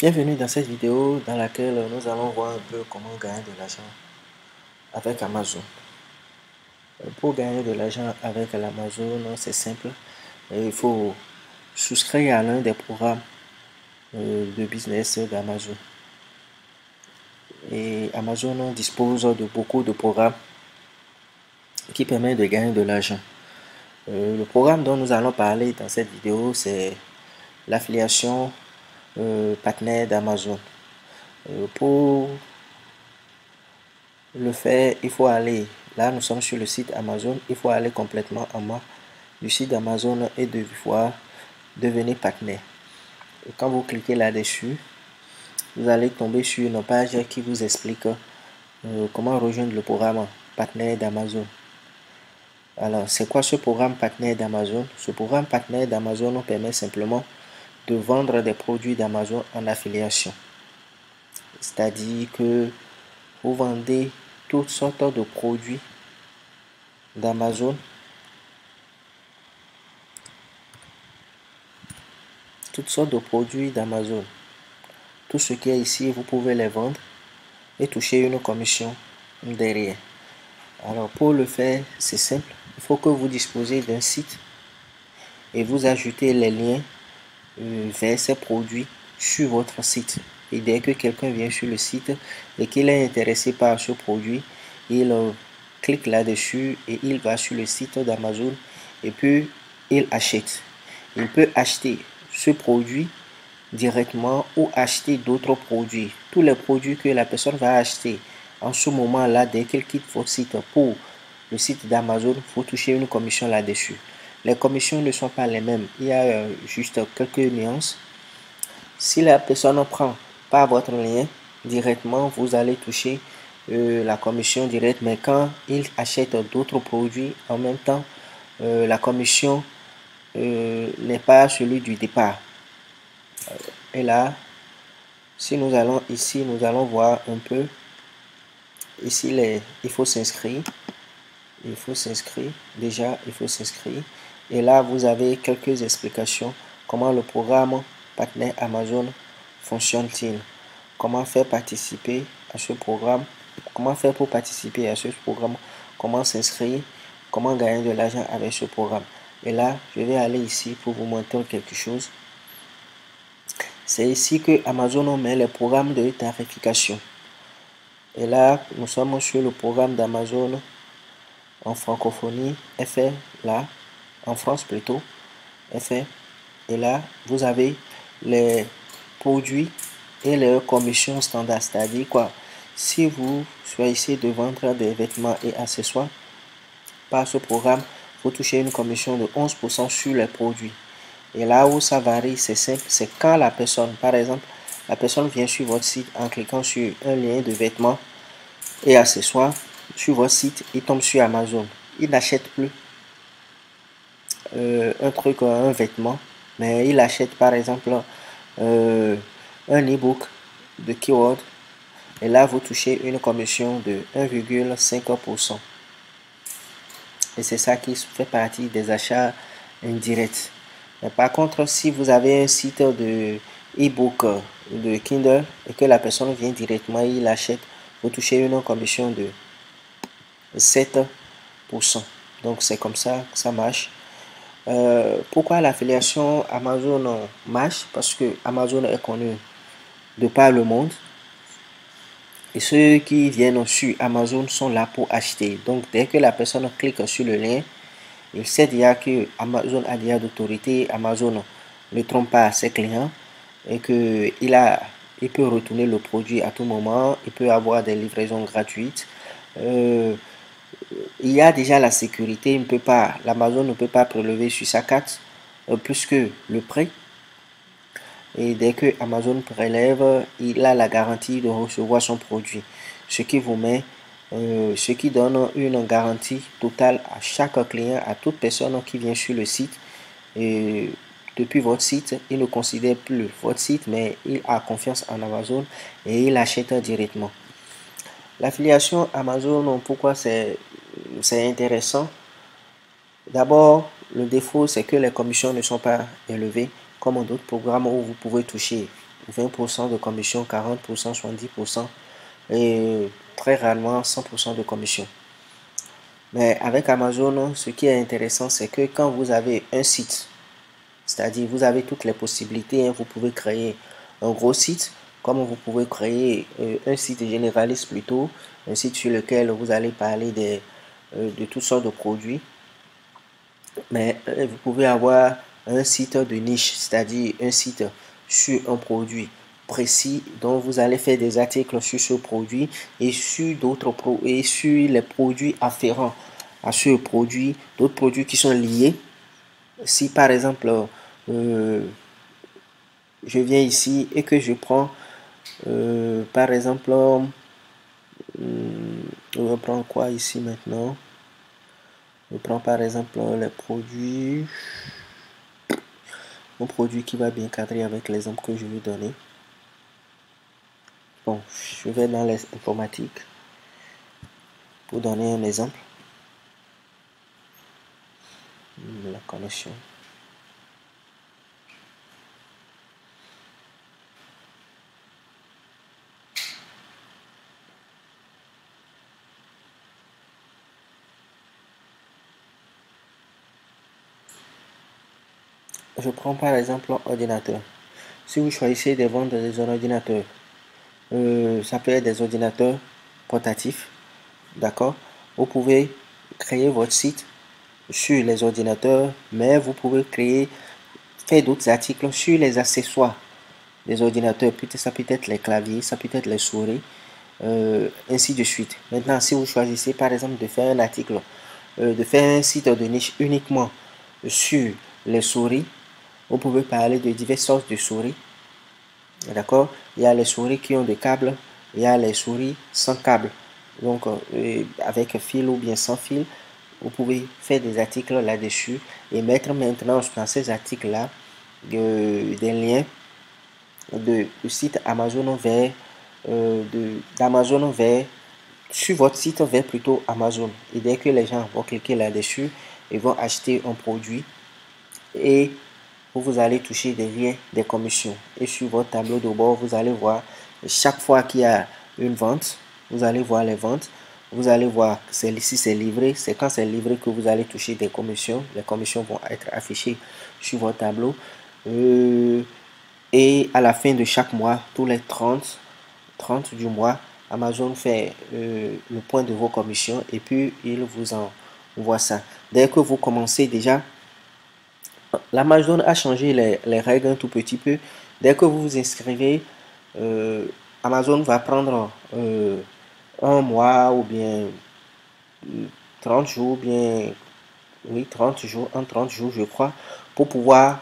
Bienvenue dans cette vidéo dans laquelle nous allons voir un peu comment gagner de l'argent avec Amazon. Pour gagner de l'argent avec l'Amazon, c'est simple. Il faut souscrire à l'un des programmes de business d'Amazon. Et Amazon dispose de beaucoup de programmes qui permettent de gagner de l'argent. Le programme dont nous allons parler dans cette vidéo, c'est l'affiliation partenaire d'Amazon. Pour le faire, il faut aller, là nous sommes sur le site Amazon, il faut aller complètement en bas du site d'Amazon et de voir devenir partenaire. Et quand vous cliquez là-dessus, vous allez tomber sur une page qui vous explique comment rejoindre le programme partenaire d'Amazon. Alors, c'est quoi ce programme partenaire d'Amazon? Ce programme partenaire d'Amazon nous permet simplement de vendre des produits d'Amazon en affiliation. C'est-à-dire que vous vendez toutes sortes de produits d'Amazon. Toutes sortes de produits d'Amazon. Tout ce qui est ici, vous pouvez les vendre et toucher une commission derrière. Alors pour le faire, c'est simple. Il faut que vous disposez d'un site et vous ajoutez les liens vers ces produits sur votre site. Et dès que quelqu'un vient sur le site et qu'il est intéressé par ce produit, il clique là-dessus et il va sur le site d'Amazon et puis il achète. Il peut acheter ce produit directement ou acheter d'autres produits. Tous les produits que la personne va acheter en ce moment-là, dès qu'elle quitte votre site pour le site d'Amazon, il faut toucher une commission là-dessus. Les commissions ne sont pas les mêmes. Il y a juste quelques nuances. Si la personne prend pas votre lien directement, vous allez toucher la commission directe. Mais quand il achète d'autres produits en même temps, la commission n'est pas celui du départ. Et là, si nous allons ici, nous allons voir un peu. Ici, il faut s'inscrire. Il faut s'inscrire. Déjà, il faut s'inscrire. Et là, vous avez quelques explications. Comment le programme partenaire Amazon fonctionne-t-il? Comment faire participer à ce programme? Comment faire pour participer à ce programme? Comment s'inscrire? Comment gagner de l'argent avec ce programme? Et là, je vais aller ici pour vous montrer quelque chose. C'est ici que Amazon met les programmes de tarification. Et là, nous sommes sur le programme d'Amazon en francophonie, FR, là, en France plutôt, FR. Et là, vous avez les produits et les commissions standards. C'est-à-dire quoi? Si vous choisissez de vendre des vêtements et accessoires par ce programme, vous touchez une commission de 11% sur les produits. Et là où ça varie, c'est simple, c'est quand la personne, par exemple, la personne vient sur votre site en cliquant sur un lien de vêtements et accessoires sur votre site, il tombe sur Amazon. Il n'achète plus un vêtement, mais il achète par exemple un e-book de keyword. Et là, vous touchez une commission de 1,5%. Et c'est ça qui fait partie des achats indirects. Mais par contre, si vous avez un site de e-book de Kindle et que la personne vient directement, il achète, vous touchez une commission de 7%. Donc c'est comme ça que ça marche. Pourquoi l'affiliation Amazon marche? Parce que Amazon est connu de par le monde. Et ceux qui viennent sur Amazon sont là pour acheter. Donc dès que la personne clique sur le lien, il sait déjà que Amazon a déjà d'autorité. Amazon ne trompe pas ses clients et qu'il peut retourner le produit à tout moment. Il peut avoir des livraisons gratuites. Il y a déjà la sécurité. L'Amazon ne peut pas prélever sur sa carte plus que le prix. Et dès que Amazon prélève, il a la garantie de recevoir son produit. Ce qui donne une garantie totale à chaque client, à toute personne qui vient sur le site. Et depuis votre site, il ne considère plus votre site, mais il a confiance en Amazon et il achète directement. L'affiliation Amazon, pourquoi c'est intéressant? D'abord, le défaut, c'est que les commissions ne sont pas élevées, comme d'autres programmes où vous pouvez toucher 20% de commission, 40%, 70% et très rarement 100% de commission. Mais avec Amazon, ce qui est intéressant, c'est que quand vous avez un site, c'est-à-dire vous avez toutes les possibilités, vous pouvez créer un gros site, comme vous pouvez créer un site généraliste plutôt, un site sur lequel vous allez parler de toutes sortes de produits. Mais vous pouvez avoir un site de niche, c'est-à-dire un site sur un produit précis dont vous allez faire des articles sur ce produit et sur et sur les produits afférents à ce produit, d'autres produits qui sont liés. Si par exemple je viens ici et que je prends par exemple on va prendre quoi ici maintenant, je prends par exemple les produits, un produit qui va bien cadrer avec l'exemple que je vais donner. Bon, je vais dans l'informatique pour donner un exemple. La connexion. Je prends par exemple un ordinateur. Si vous choisissez de vendre des ordinateurs, ça peut être des ordinateurs portatifs, d'accord? Vous pouvez créer votre site sur les ordinateurs, mais vous pouvez faire d'autres articles sur les accessoires des ordinateurs. Ça peut être les claviers, ça peut être les souris, ainsi de suite. Maintenant, si vous choisissez par exemple de faire un article, de faire un site de niche uniquement sur les souris, vous pouvez parler de diverses sortes de souris. D'accord? Il y a les souris qui ont des câbles, il y a les souris sans câble. Donc, avec fil ou bien sans fil, vous pouvez faire des articles là-dessus et mettre maintenant dans ces articles-là des liens de site Amazon vers d'Amazon vers sur votre site vers plutôt Amazon. Et dès que les gens vont cliquer là-dessus, ils vont acheter un produit et vous allez toucher des liens, des commissions. Et sur votre tableau de bord, vous allez voir chaque fois qu'il y a une vente, vous allez voir les ventes. Vous allez voir si c'est livré. C'est quand c'est livré que vous allez toucher des commissions. Les commissions vont être affichées sur votre tableau. Et à la fin de chaque mois, tous les 30 du mois, Amazon fait le point de vos commissions et puis il vous envoie ça. Dès que vous commencez déjà, l'Amazon a changé les règles un tout petit peu. Dès que vous vous inscrivez, Amazon va prendre un mois ou bien 30 jours, bien oui, 30 jours, en 30 jours je crois, pour pouvoir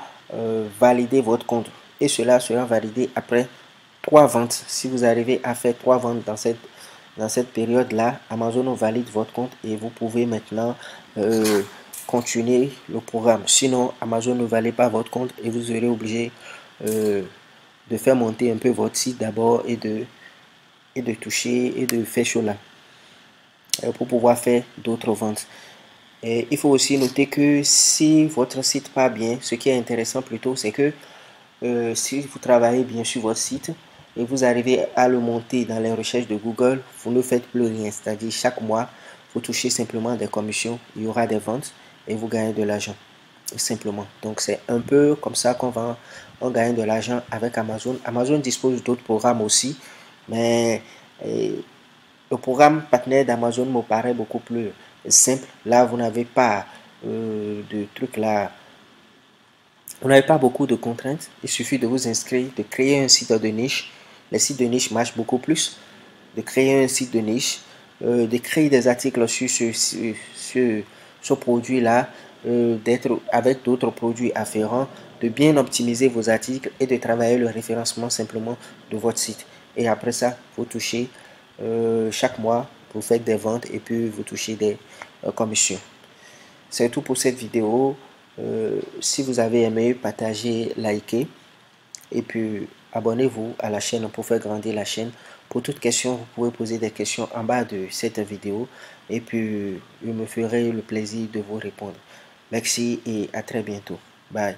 valider votre compte. Et cela sera validé après 3 ventes. Si vous arrivez à faire 3 ventes dans cette période-là, Amazon valide votre compte et vous pouvez maintenant continuer le programme. Sinon, Amazon ne valide pas votre compte et vous serez obligé de faire monter un peu votre site d'abord et de toucher et de faire cela pour pouvoir faire d'autres ventes. Et il faut aussi noter que si votre site part bien, ce qui est intéressant plutôt, c'est que si vous travaillez bien sur votre site et vous arrivez à le monter dans les recherches de Google, vous ne faites plus rien. C'est-à-dire chaque mois, vous touchez simplement des commissions, il y aura des ventes et vous gagnez de l'argent. Simplement. Donc c'est un peu comme ça on gagne de l'argent avec Amazon. Amazon dispose d'autres programmes aussi, mais le programme partenaire d'Amazon me paraît beaucoup plus simple. Là, vous n'avez pas de trucs là. Vous n'avez pas beaucoup de contraintes. Il suffit de vous inscrire, de créer un site de niche. Les sites de niche marchent beaucoup plus. De créer un site de niche, de créer des articles sur ce produit-là, d'être avec d'autres produits afférents, de bien optimiser vos articles et de travailler le référencement simplement de votre site. Et après ça, vous touchez chaque mois, vous faites des ventes et puis vous touchez des commissions. C'est tout pour cette vidéo. Si vous avez aimé, partagez, likez et puis abonnez-vous à la chaîne pour faire grandir la chaîne. Pour toute question, vous pouvez poser des questions en bas de cette vidéo et puis je me ferai le plaisir de vous répondre. Merci et à très bientôt. Bye.